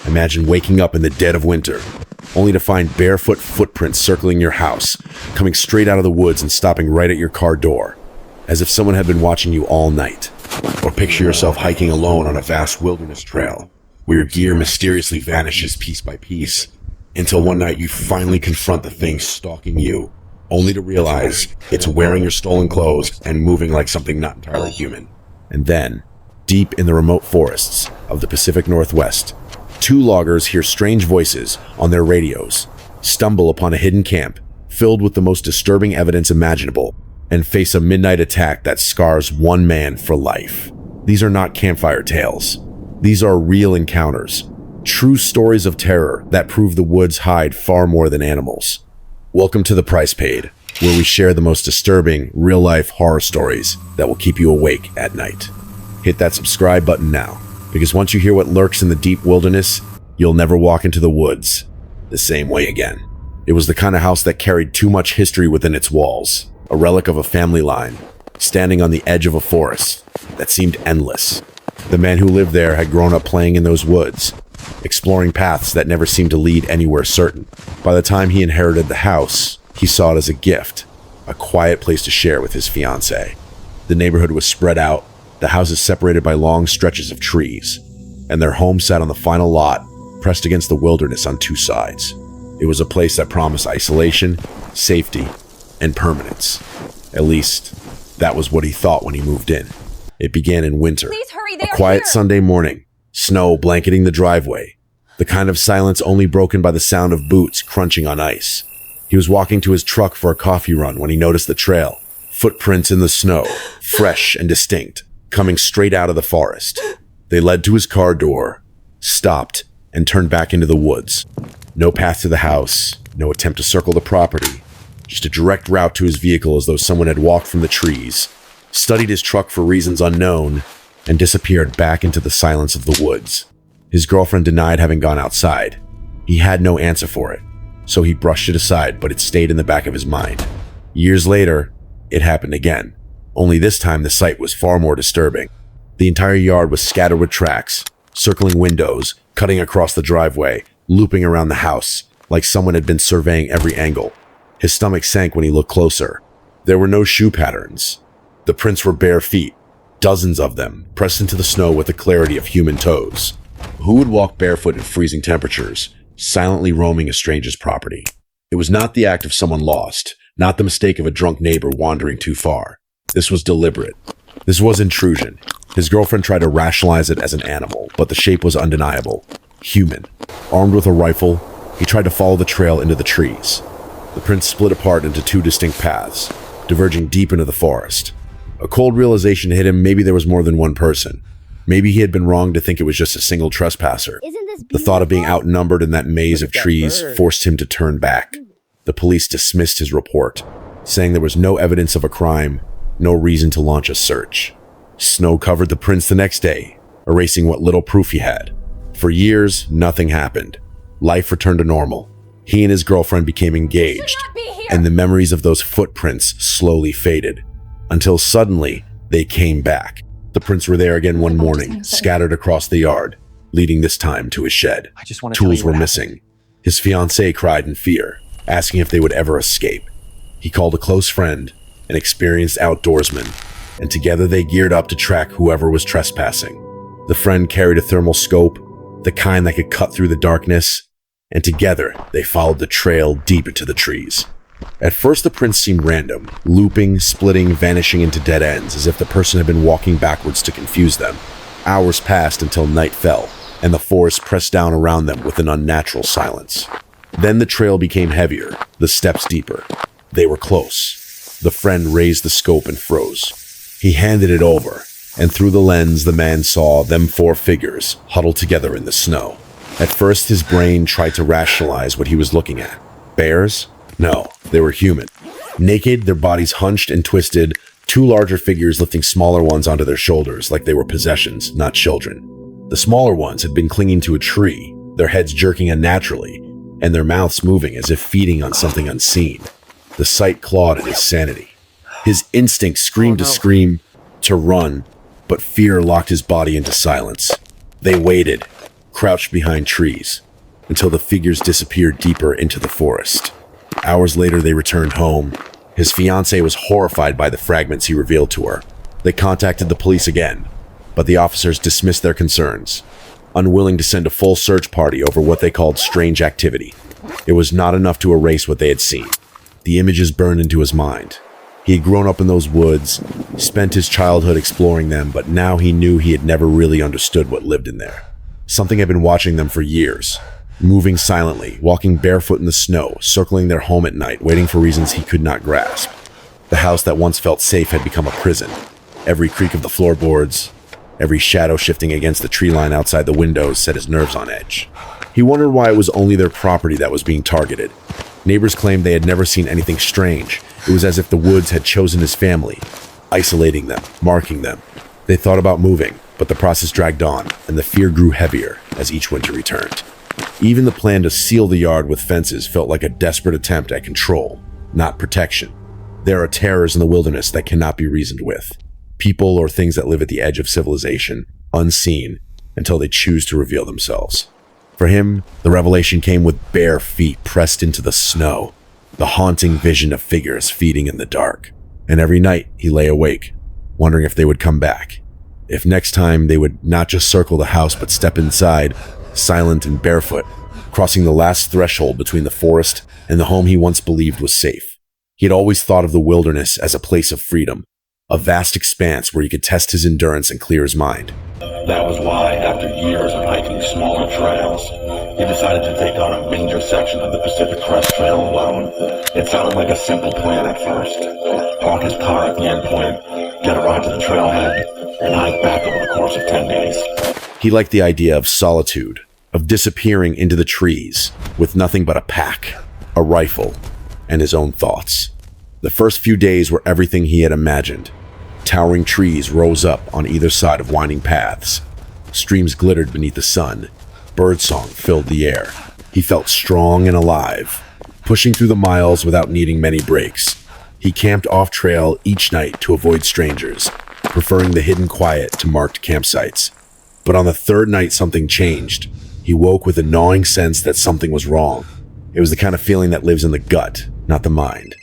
Imagine waking up in the dead of winter, only to find barefoot footprints circling your house, coming straight out of the woods and stopping right at your car door, as if someone had been watching you all night. Or picture yourself hiking alone on a vast wilderness trail, where your gear mysteriously vanishes piece by piece, until one night you finally confront the thing stalking you, only to realize it's wearing your stolen clothes and moving like something not entirely human. And then, deep in the remote forests of the Pacific Northwest, two loggers hear strange voices on their radios, stumble upon a hidden camp filled with the most disturbing evidence imaginable, and face a midnight attack that scars one man for life. These are not campfire tales. These are real encounters, true stories of terror that prove the woods hide far more than animals. Welcome to The Price Paid, where we share the most disturbing, real-life horror stories that will keep you awake at night. Hit that subscribe button now, because once you hear what lurks in the deep wilderness, you'll never walk into the woods the same way again. It was the kind of house that carried too much history within its walls, a relic of a family line, standing on the edge of a forest that seemed endless. The man who lived there had grown up playing in those woods, exploring paths that never seemed to lead anywhere certain. By the time he inherited the house, he saw it as a gift, a quiet place to share with his fiancée. The neighborhood was spread out, the houses separated by long stretches of trees, and their home sat on the final lot, pressed against the wilderness on two sides. It was a place that promised isolation, safety, and permanence. At least, that was what he thought when he moved in. It began in winter. Please hurry, A quiet Sunday morning, snow blanketing the driveway, the kind of silence only broken by the sound of boots crunching on ice. He was walking to his truck for a coffee run when he noticed the trail, footprints in the snow, fresh and distinct, coming straight out of the forest. They led to his car door, stopped, and turned back into the woods. No path to the house, no attempt to circle the property, just a direct route to his vehicle as though someone had walked from the trees, studied his truck for reasons unknown, and disappeared back into the silence of the woods. His girlfriend denied having gone outside. He had no answer for it, so he brushed it aside, but it stayed in the back of his mind. Years later, it happened again. Only this time the sight was far more disturbing. The entire yard was scattered with tracks, circling windows, cutting across the driveway, looping around the house, like someone had been surveying every angle. His stomach sank when he looked closer. There were no shoe patterns. The prints were bare feet, dozens of them, pressed into the snow with the clarity of human toes. Who would walk barefoot in freezing temperatures, silently roaming a stranger's property? It was not the act of someone lost, not the mistake of a drunk neighbor wandering too far. This was deliberate. This was intrusion. His girlfriend tried to rationalize it as an animal, but the shape was undeniable. Human. Armed with a rifle, he tried to follow the trail into the trees. The prints split apart into two distinct paths, diverging deep into the forest. A cold realization hit him. Maybe there was more than one person. Maybe he had been wrong to think it was just a single trespasser. The thought of being outnumbered in that maze of trees forced him to turn back. The police dismissed his report, saying there was no evidence of a crime, no reason to launch a search. Snow covered the prints the next day, erasing what little proof he had. For years, nothing happened. Life returned to normal. He and his girlfriend became engaged, and the memories of those footprints slowly faded, until suddenly they came back. The prints were there again one morning, scattered across the yard, leading this time to his shed. Tools were missing. His fiancée cried in fear, asking if they would ever escape. He called a close friend, an experienced outdoorsman, and together they geared up to track whoever was trespassing. The friend carried a thermal scope, the kind that could cut through the darkness, and together they followed the trail deep into the trees. At first the prints seemed random, looping, splitting, vanishing into dead ends, as if the person had been walking backwards to confuse them. Hours passed until night fell, and the forest pressed down around them with an unnatural silence. Then the trail became heavier, the steps deeper. They were close. The friend raised the scope and froze. He handed it over, and through the lens the man saw them four figures huddled together in the snow. At first his brain tried to rationalize what he was looking at. Bears? No, they were human. Naked, their bodies hunched and twisted, two larger figures lifting smaller ones onto their shoulders like they were possessions, not children. The smaller ones had been clinging to a tree, their heads jerking unnaturally, and their mouths moving as if feeding on something unseen. The sight clawed at his sanity. His instinct screamed to scream, to run, but fear locked his body into silence. They waited. crouched behind trees, until the figures disappeared deeper into the forest. Hours later, they returned home. His fiancée was horrified by the fragments he revealed to her. They contacted the police again, but the officers dismissed their concerns, unwilling to send a full search party over what they called strange activity. It was not enough to erase what they had seen. The images burned into his mind. He had grown up in those woods, spent his childhood exploring them, but now he knew he had never really understood what lived in there. Something had been watching them for years, moving silently, walking barefoot in the snow, circling their home at night, waiting for reasons he could not grasp. The house that once felt safe had become a prison. Every creak of the floorboards, every shadow shifting against the tree line outside the windows set his nerves on edge. He wondered why it was only their property that was being targeted. Neighbors claimed they had never seen anything strange. It was as if the woods had chosen his family, isolating them, marking them. They thought about moving, but the process dragged on, and the fear grew heavier as each winter returned. Even the plan to seal the yard with fences felt like a desperate attempt at control, not protection. There are terrors in the wilderness that cannot be reasoned with. People or things that live at the edge of civilization, unseen, until they choose to reveal themselves. For him, the revelation came with bare feet pressed into the snow, the haunting vision of figures feeding in the dark. And every night he lay awake, wondering if they would come back. If next time they would not just circle the house but step inside, silent and barefoot, crossing the last threshold between the forest and the home he once believed was safe. He had always thought of the wilderness as a place of freedom, a vast expanse where he could test his endurance and clear his mind. That was why, after years of hiking smaller trails, he decided to take on a major section of the Pacific Crest Trail alone. It sounded like a simple plan at first. Park his car at the endpoint, get a ride to the trailhead, and hike back over the course of 10 days. He liked the idea of solitude, of disappearing into the trees with nothing but a pack, a rifle, and his own thoughts. The first few days were everything he had imagined. Towering trees rose up on either side of winding paths. Streams glittered beneath the sun. Birdsong filled the air. He felt strong and alive, pushing through the miles without needing many breaks. He camped off-trail each night to avoid strangers, preferring the hidden quiet to marked campsites. But on the third night, something changed. He woke with a gnawing sense that something was wrong. It was the kind of feeling that lives in the gut, not the mind.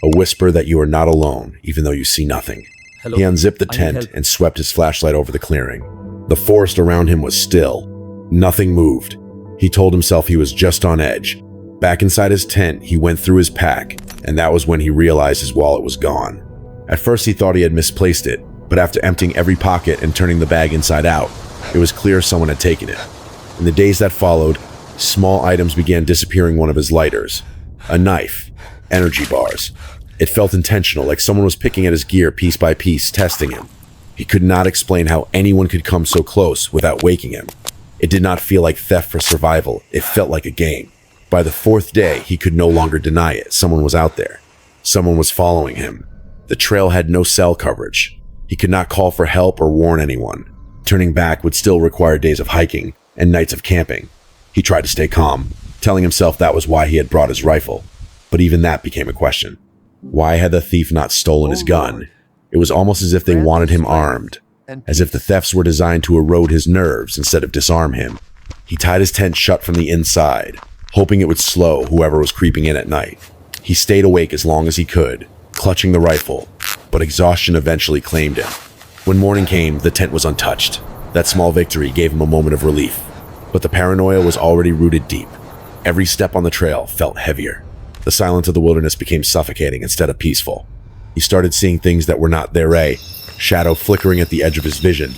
A whisper that you are not alone, even though you see nothing. Hello? He unzipped the tent and swept his flashlight over the clearing. The forest around him was still. Nothing moved. He told himself he was just on edge. Back inside his tent, he went through his pack, and that was when he realized his wallet was gone. At first, he thought he had misplaced it, but after emptying every pocket and turning the bag inside out, it was clear someone had taken it. In the days that followed, small items began disappearing. One of his lighters, a knife, energy bars. It felt intentional, like someone was picking at his gear piece by piece, testing him. He could not explain how anyone could come so close without waking him. It did not feel like theft for survival. It felt like a game. By the fourth day, he could no longer deny it. Someone was out there. Someone was following him. The trail had no cell coverage. He could not call for help or warn anyone. Turning back would still require days of hiking and nights of camping. He tried to stay calm, telling himself that was why he had brought his rifle. But even that became a question. Why had the thief not stolen his gun? It was almost as if they wanted him armed, as if the thefts were designed to erode his nerves instead of disarm him. He tied his tent shut from the inside, hoping it would slow whoever was creeping in at night. He stayed awake as long as he could, clutching the rifle, but exhaustion eventually claimed him. When morning came, the tent was untouched. That small victory gave him a moment of relief, but the paranoia was already rooted deep. Every step on the trail felt heavier. The silence of the wilderness became suffocating instead of peaceful. He started seeing things that were not there, a shadow flickering at the edge of his vision,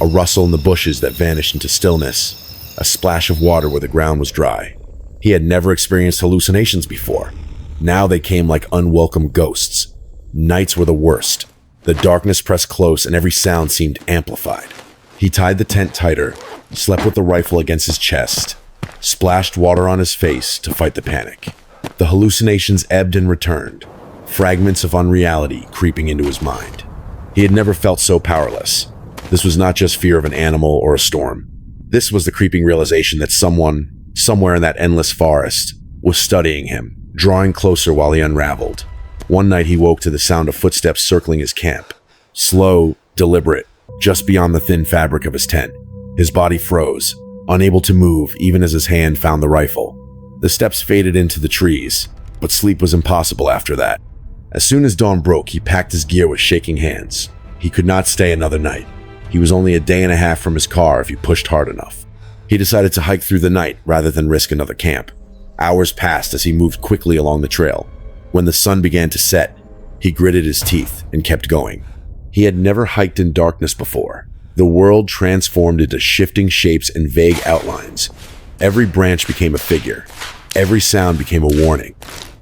a rustle in the bushes that vanished into stillness, a splash of water where the ground was dry. He had never experienced hallucinations before. Now they came like unwelcome ghosts. Nights were the worst. The darkness pressed close and every sound seemed amplified. He tied the tent tighter, slept with the rifle against his chest, splashed water on his face to fight the panic. The hallucinations ebbed and returned, fragments of unreality creeping into his mind. He had never felt so powerless. This was not just fear of an animal or a storm. This was the creeping realization that someone, somewhere in that endless forest, was studying him, drawing closer while he unraveled. One night he woke to the sound of footsteps circling his camp. Slow, deliberate, just beyond the thin fabric of his tent. His body froze. unable to move even as his hand found the rifle. The steps faded into the trees, but sleep was impossible after that. As soon as dawn broke, he packed his gear with shaking hands. He could not stay another night. He was only a day and a half from his car if he pushed hard enough. He decided to hike through the night rather than risk another camp. Hours passed as he moved quickly along the trail. When the sun began to set, he gritted his teeth and kept going. He had never hiked in darkness before. The world transformed into shifting shapes and vague outlines. Every branch became a figure. Every sound became a warning.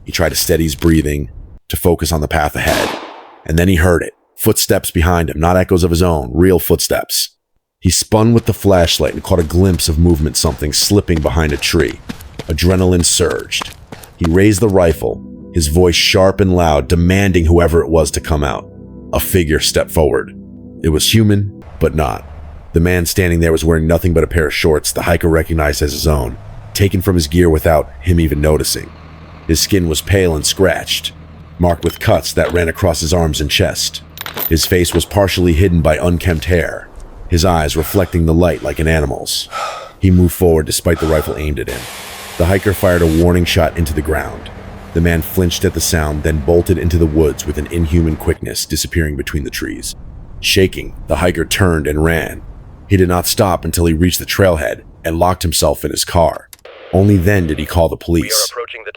He tried to steady his breathing, to focus on the path ahead. And then he heard it. Footsteps behind him, not echoes of his own, real footsteps. He spun with the flashlight and caught a glimpse of movement, something slipping behind a tree. Adrenaline surged. He raised the rifle, his voice sharp and loud, demanding whoever it was to come out. A figure stepped forward. It was human, but not. The man standing there was wearing nothing but a pair of shorts the hiker recognized as his own, taken from his gear without him even noticing. His skin was pale and scratched, marked with cuts that ran across his arms and chest. His face was partially hidden by unkempt hair, his eyes reflecting the light like an animal's. He moved forward despite the rifle aimed at him. The hiker fired a warning shot into the ground. The man flinched at the sound, then bolted into the woods with an inhuman quickness, disappearing between the trees. Shaking, the hiker turned and ran. He did not stop until he reached the trailhead and locked himself in his car. Only then did he call the police.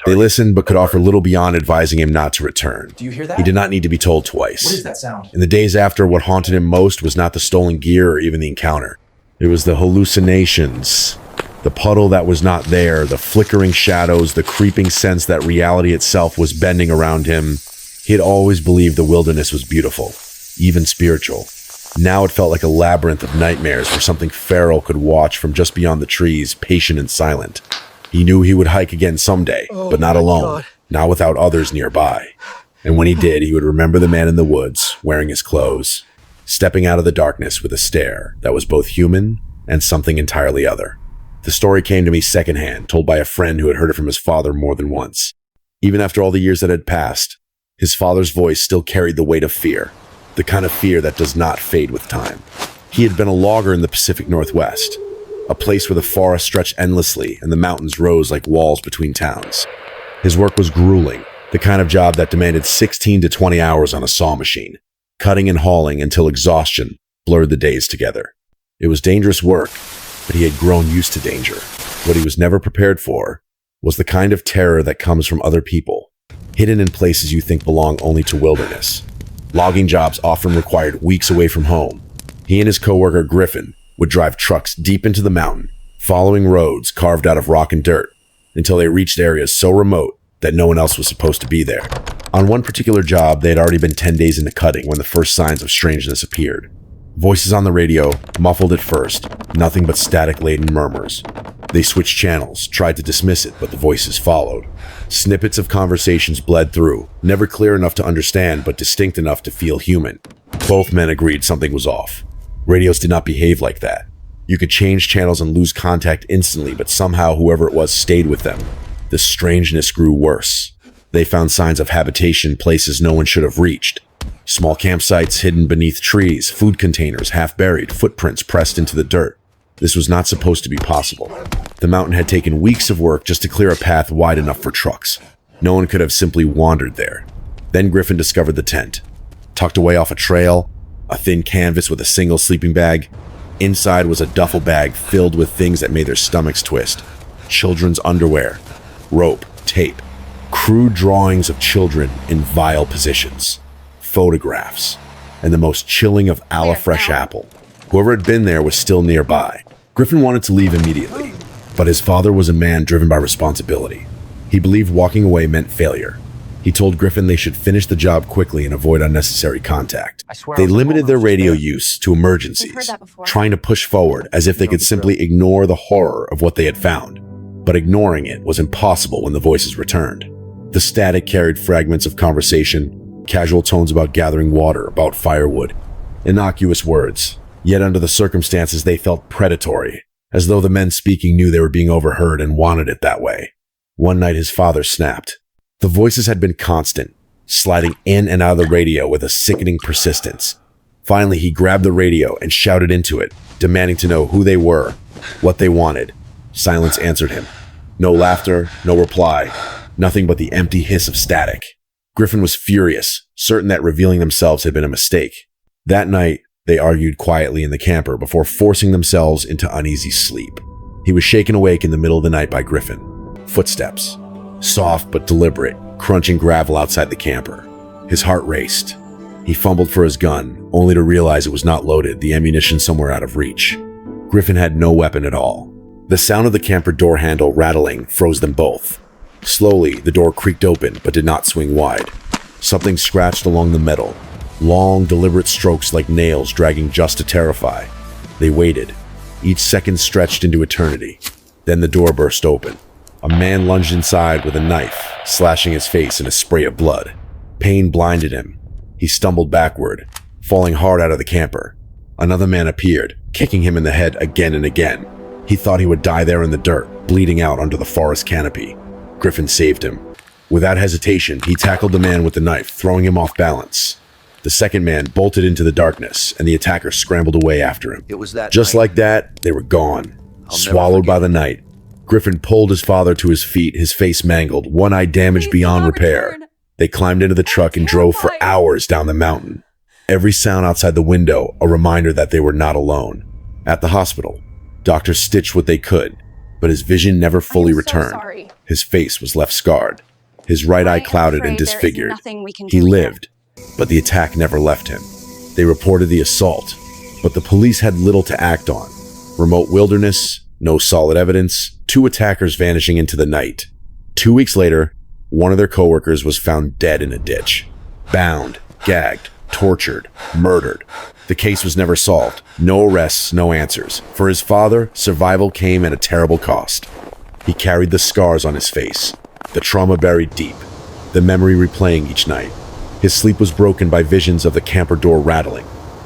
They listened but could offer little beyond advising him not to return. Do you hear that? He did not need to be told twice. What is that sound? In the days after, what haunted him most was not the stolen gear or even the encounter. It was the hallucinations. The puddle that was not there, the flickering shadows, the creeping sense that reality itself was bending around him. He had always believed the wilderness was beautiful, even spiritual. Now it felt like a labyrinth of nightmares where something feral could watch from just beyond the trees, patient and silent. He knew he would hike again someday, but not alone, not without others nearby. And when he did, he would remember the man in the woods, wearing his clothes, stepping out of the darkness with a stare that was both human and something entirely other. The story came to me secondhand, told by a friend who had heard it from his father more than once. Even after all the years that had passed, his father's voice still carried the weight of fear, the kind of fear that does not fade with time. He had been a logger in the Pacific Northwest, a place where the forest stretched endlessly and the mountains rose like walls between towns. His work was grueling, the kind of job that demanded 16 to 20 hours on a saw machine, cutting and hauling until exhaustion blurred the days together. It was dangerous work, but he had grown used to danger. What he was never prepared for was the kind of terror that comes from other people, hidden in places you think belong only to wilderness. Logging jobs often required weeks away from home. He and his coworker Griffin would drive trucks deep into the mountain, following roads carved out of rock and dirt, until they reached areas so remote that no one else was supposed to be there. On one particular job, they had already been 10 days into cutting when the first signs of strangeness appeared. Voices on the radio, muffled at first, nothing but static-laden murmurs. They switched channels, tried to dismiss it, but the voices followed. Snippets of conversations bled through, never clear enough to understand, but distinct enough to feel human. Both men agreed something was off. Radios did not behave like that. You could change channels and lose contact instantly, but somehow whoever it was stayed with them. The strangeness grew worse. They found signs of habitation, places no one should have reached. Small campsites hidden beneath trees, food containers half buried, footprints pressed into the dirt. This was not supposed to be possible. The mountain had taken weeks of work just to clear a path wide enough for trucks. No one could have simply wandered there. Then Griffin discovered the tent. Tucked away off a trail, a thin canvas with a single sleeping bag. Inside was a duffel bag filled with things that made their stomachs twist. Children's underwear, rope, tape, crude drawings of children in vile positions, photographs, and the most chilling of a la fresh apple. Whoever had been there was still nearby. Griffin wanted to leave immediately, but his father was a man driven by responsibility. He believed walking away meant failure. He told Griffin they should finish the job quickly and avoid unnecessary contact. They limited their radio use to emergencies, trying to push forward as if they could simply ignore the horror of what they had found. But ignoring it was impossible when the voices returned. The static carried fragments of conversation, casual tones about gathering water, about firewood, innocuous words. Yet under the circumstances, they felt predatory, as though the men speaking knew they were being overheard and wanted it that way. One night his father snapped. The voices had been constant, sliding in and out of the radio with a sickening persistence. Finally, he grabbed the radio and shouted into it, demanding to know who they were, what they wanted. Silence answered him. No laughter, no reply, nothing but the empty hiss of static. Griffin was furious, certain that revealing themselves had been a mistake. That night, they argued quietly in the camper before forcing themselves into uneasy sleep. He was shaken awake in the middle of the night by Griffin. Footsteps, soft but deliberate, crunching gravel outside the camper. His heart raced. He fumbled for his gun, only to realize it was not loaded, the ammunition somewhere out of reach. Griffin had no weapon at all. The sound of the camper door handle rattling froze them both. Slowly, the door creaked open, but did not swing wide. Something scratched along the metal, long, deliberate strokes like nails dragging just to terrify. They waited. Each second stretched into eternity. Then the door burst open. A man lunged inside with a knife, slashing his face in a spray of blood. Pain blinded him. He stumbled backward, falling hard out of the camper. Another man appeared, kicking him in the head again and again. He thought he would die there in the dirt, bleeding out under the forest canopy. Griffin saved him. Without hesitation, he tackled the man with the knife, throwing him off balance. The second man bolted into the darkness, and the attacker scrambled away after him. It was that Just night. like that, they were gone, I'll swallowed never by the night. Griffin pulled his father to his feet, his face mangled, one eye damaged beyond repair. They climbed into the truck and drove for hours down the mountain. Every sound outside the window, a reminder that they were not alone. At the hospital, doctors stitched what they could, but his vision never fully returned. Sorry. His face was left scarred, his right eye clouded and disfigured. He lived, but the attack never left him. They reported the assault, but the police had little to act on. Remote wilderness, no solid evidence, 2 attackers vanishing into the night. 2 weeks later, one of their coworkers was found dead in a ditch. Bound, gagged, tortured, murdered. The case was never solved. No arrests, no answers. For his father, survival came at a terrible cost. He carried the scars on his face, the trauma buried deep, the memory replaying each night. His sleep was broken by visions of the camper door rattling,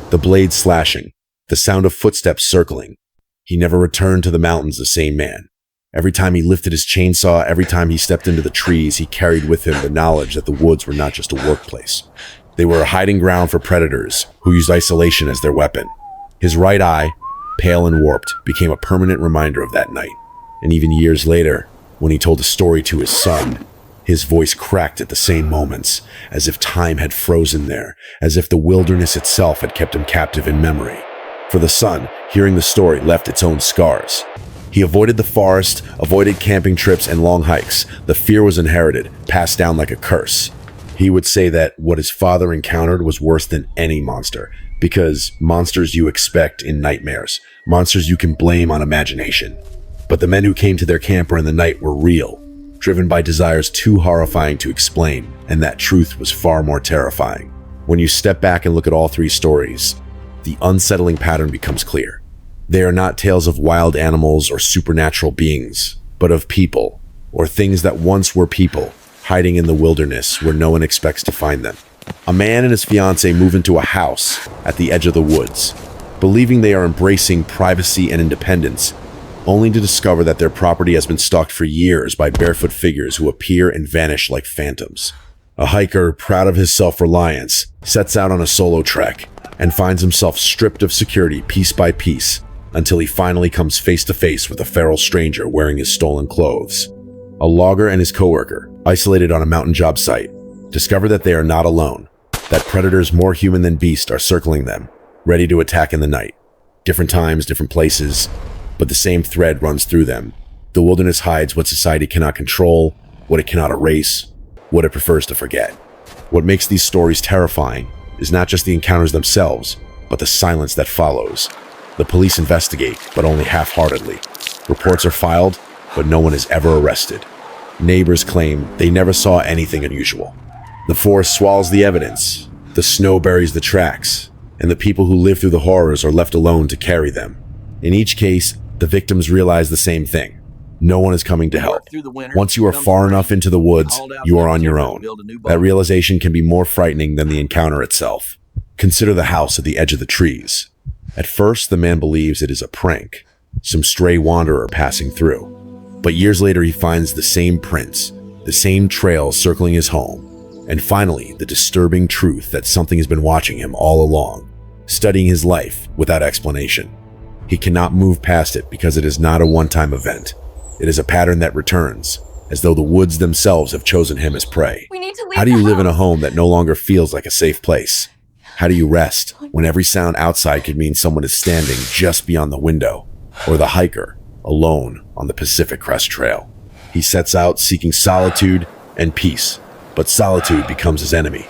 the blade slashing, the sound of footsteps circling. He never returned to the mountains the same man. Every time he lifted his chainsaw, every time he stepped into the trees, he carried with him the knowledge that the woods were not just a workplace. They were a hiding ground for predators who used isolation as their weapon. His right eye, pale and warped, became a permanent reminder of that night. And even years later, when he told the story to his son, his voice cracked at the same moments, as if time had frozen there, as if the wilderness itself had kept him captive in memory. For the son, hearing the story left its own scars. He avoided the forest, avoided camping trips and long hikes. The fear was inherited, passed down like a curse. He would say that what his father encountered was worse than any monster, because monsters you expect in nightmares, monsters you can blame on imagination. But the men who came to their camper in the night were real, driven by desires too horrifying to explain, and that truth was far more terrifying. When you step back and look at all 3 stories, the unsettling pattern becomes clear. They are not tales of wild animals or supernatural beings, but of people, or things that once were people, hiding in the wilderness where no one expects to find them. A man and his fiancée move into a house at the edge of the woods, believing they are embracing privacy and independence, only to discover that their property has been stalked for years by barefoot figures who appear and vanish like phantoms. A hiker, proud of his self-reliance, sets out on a solo trek and finds himself stripped of security piece by piece until he finally comes face to face with a feral stranger wearing his stolen clothes. A logger and his coworker, isolated on a mountain job site, discover that they are not alone, that predators more human than beast are circling them, ready to attack in the night. Different times, different places, but the same thread runs through them. The wilderness hides what society cannot control, what it cannot erase, what it prefers to forget. What makes these stories terrifying is not just the encounters themselves, but the silence that follows. The police investigate, but only half-heartedly. Reports are filed, but no one is ever arrested. Neighbors claim they never saw anything unusual. The forest swallows the evidence, the snow buries the tracks, and the people who live through the horrors are left alone to carry them. In each case, the victims realize the same thing. No one is coming to help. Once you are far enough into the woods, you are on your own. That realization can be more frightening than the encounter itself. Consider the house at the edge of the trees. At first, the man believes it is a prank, some stray wanderer passing through. But years later, he finds the same prints, the same trails circling his home, and finally, the disturbing truth that something has been watching him all along, studying his life without explanation. He cannot move past it because it is not a one-time event. It is a pattern that returns, as though the woods themselves have chosen him as prey. We need to leave. How do you live in a home that no longer feels like a safe place? How do you rest when every sound outside could mean someone is standing just beyond the window, or the hiker alone on the Pacific Crest Trail? He sets out seeking solitude and peace, but solitude becomes his enemy.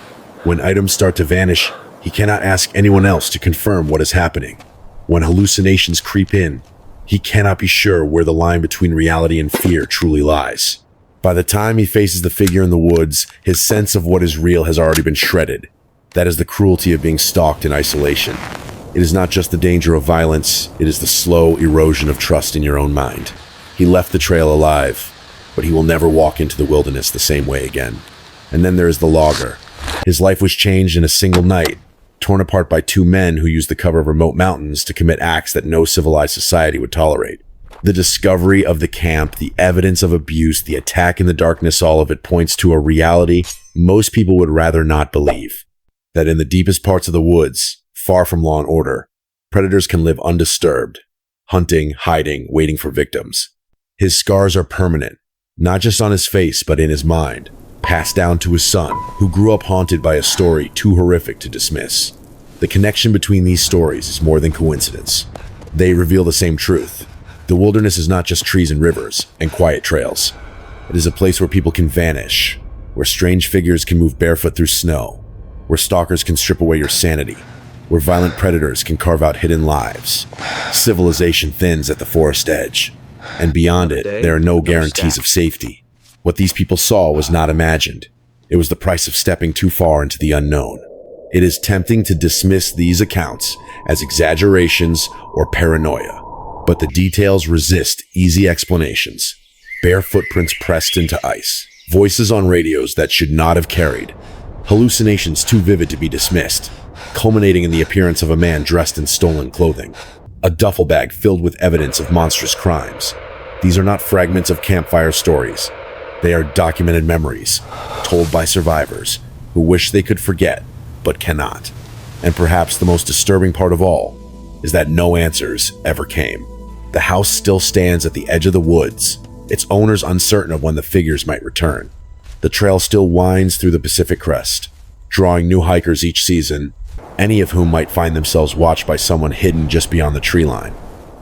When items start to vanish, he cannot ask anyone else to confirm what is happening. When hallucinations creep in, he cannot be sure where the line between reality and fear truly lies. By the time he faces the figure in the woods, his sense of what is real has already been shredded. That is the cruelty of being stalked in isolation. It is not just the danger of violence, it is the slow erosion of trust in your own mind. He left the trail alive, but he will never walk into the wilderness the same way again. And then there is the logger. His life was changed in a single night, torn apart by two men who used the cover of remote mountains to commit acts that no civilized society would tolerate. The discovery of the camp, the evidence of abuse, the attack in the darkness, all of it points to a reality most people would rather not believe. That in the deepest parts of the woods, far from law and order, predators can live undisturbed, hunting, hiding, waiting for victims. His scars are permanent, not just on his face, but in his mind, passed down to his son, who grew up haunted by a story too horrific to dismiss. The connection between these stories is more than coincidence. They reveal the same truth. The wilderness is not just trees and rivers and quiet trails. It is a place where people can vanish, where strange figures can move barefoot through snow, where stalkers can strip away your sanity, where violent predators can carve out hidden lives. Civilization thins at the forest edge, and beyond it, there are no guarantees of safety. What these people saw was not imagined. It was the price of stepping too far into the unknown. It is tempting to dismiss these accounts as exaggerations or paranoia, but the details resist easy explanations. Bare footprints pressed into ice, voices on radios that should not have carried, hallucinations too vivid to be dismissed, culminating in the appearance of a man dressed in stolen clothing, a duffel bag filled with evidence of monstrous crimes. These are not fragments of campfire stories. They are documented memories, told by survivors who wish they could forget, but cannot. And perhaps the most disturbing part of all is that no answers ever came. The house still stands at the edge of the woods, its owners uncertain of when the figures might return. The trail still winds through the Pacific Crest, drawing new hikers each season, any of whom might find themselves watched by someone hidden just beyond the tree line.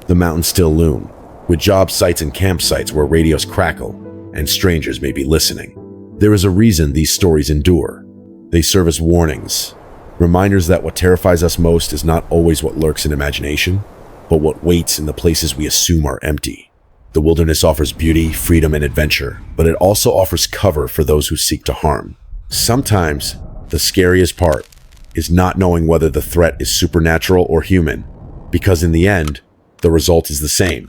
The mountains still loom, with job sites and campsites where radios crackle, and strangers may be listening. There is a reason these stories endure. They serve as warnings, reminders that what terrifies us most is not always what lurks in imagination, but what waits in the places we assume are empty. The wilderness offers beauty, freedom, and adventure, but it also offers cover for those who seek to harm. Sometimes, the scariest part is not knowing whether the threat is supernatural or human, because in the end, the result is the same.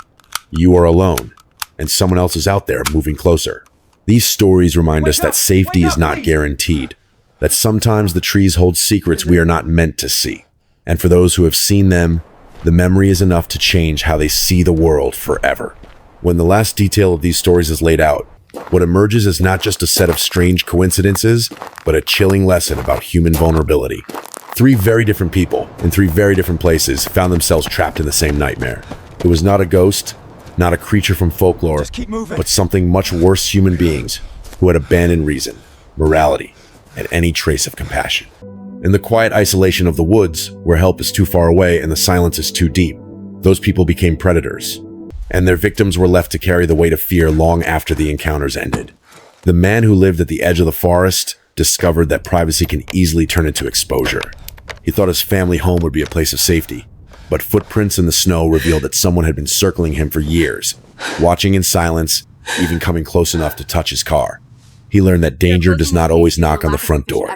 You are alone, and someone else is out there moving closer. These stories remind us that safety is not guaranteed, that sometimes the trees hold secrets we are not meant to see. And for those who have seen them, the memory is enough to change how they see the world forever. When the last detail of these stories is laid out, what emerges is not just a set of strange coincidences, but a chilling lesson about human vulnerability. Three very different people in three very different places found themselves trapped in the same nightmare. It was not a ghost, not a creature from folklore, but something much worse: human beings who had abandoned reason, morality, and any trace of compassion. In the quiet isolation of the woods, where help is too far away and the silence is too deep, those people became predators, and their victims were left to carry the weight of fear long after the encounters ended. The man who lived at the edge of the forest discovered that privacy can easily turn into exposure. He thought his family home would be a place of safety, but footprints in the snow revealed that someone had been circling him for years, watching in silence, even coming close enough to touch his car. He learned that danger does not always knock on the front door,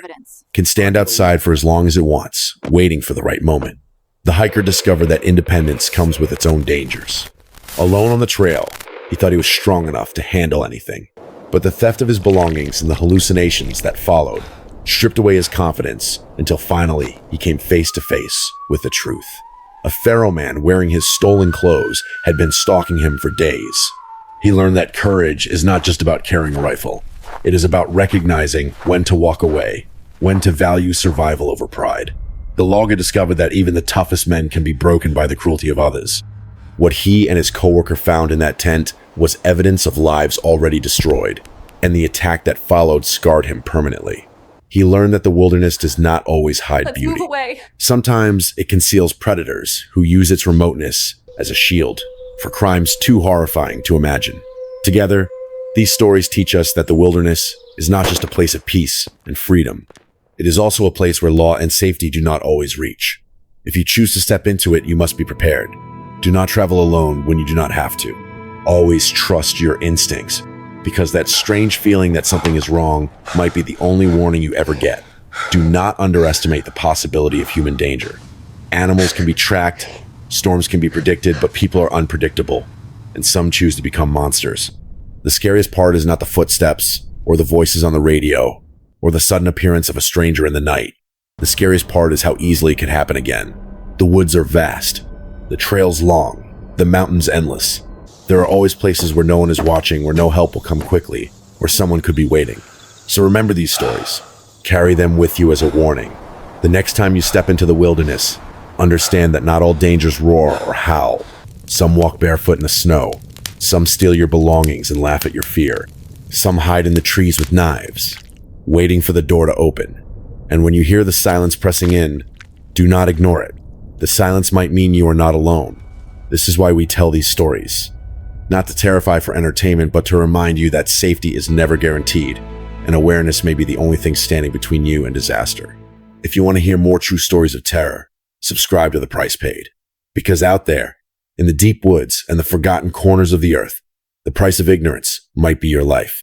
can stand outside for as long as it wants, waiting for the right moment. The hiker discovered that independence comes with its own dangers. Alone on the trail, he thought he was strong enough to handle anything, but the theft of his belongings and the hallucinations that followed stripped away his confidence until finally he came face to face with the truth. A pharaoh man wearing his stolen clothes had been stalking him for days. He learned that courage is not just about carrying a rifle. It is about recognizing when to walk away, when to value survival over pride. The logger discovered that even the toughest men can be broken by the cruelty of others. What he and his coworker found in that tent was evidence of lives already destroyed, and the attack that followed scarred him permanently. He learned that the wilderness does not always hide Let's beauty. move away. Sometimes it conceals predators who use its remoteness as a shield for crimes too horrifying to imagine. Together, these stories teach us that the wilderness is not just a place of peace and freedom. It is also a place where law and safety do not always reach. If you choose to step into it, you must be prepared. Do not travel alone when you do not have to. Always trust your instincts, because that strange feeling that something is wrong might be the only warning you ever get. Do not underestimate the possibility of human danger. Animals can be tracked, storms can be predicted, but people are unpredictable, and some choose to become monsters. The scariest part is not the footsteps, or the voices on the radio, or the sudden appearance of a stranger in the night. The scariest part is how easily it could happen again. The woods are vast, the trails long, the mountains endless. There are always places where no one is watching, where no help will come quickly, where someone could be waiting. So remember these stories. Carry them with you as a warning. The next time you step into the wilderness, understand that not all dangers roar or howl. Some walk barefoot in the snow. Some steal your belongings and laugh at your fear. Some hide in the trees with knives, waiting for the door to open. And when you hear the silence pressing in, do not ignore it. The silence might mean you are not alone. This is why we tell these stories. Not to terrify for entertainment, but to remind you that safety is never guaranteed, and awareness may be the only thing standing between you and disaster. If you want to hear more true stories of terror, subscribe to The Price Paid. Because out there, in the deep woods and the forgotten corners of the earth, the price of ignorance might be your life.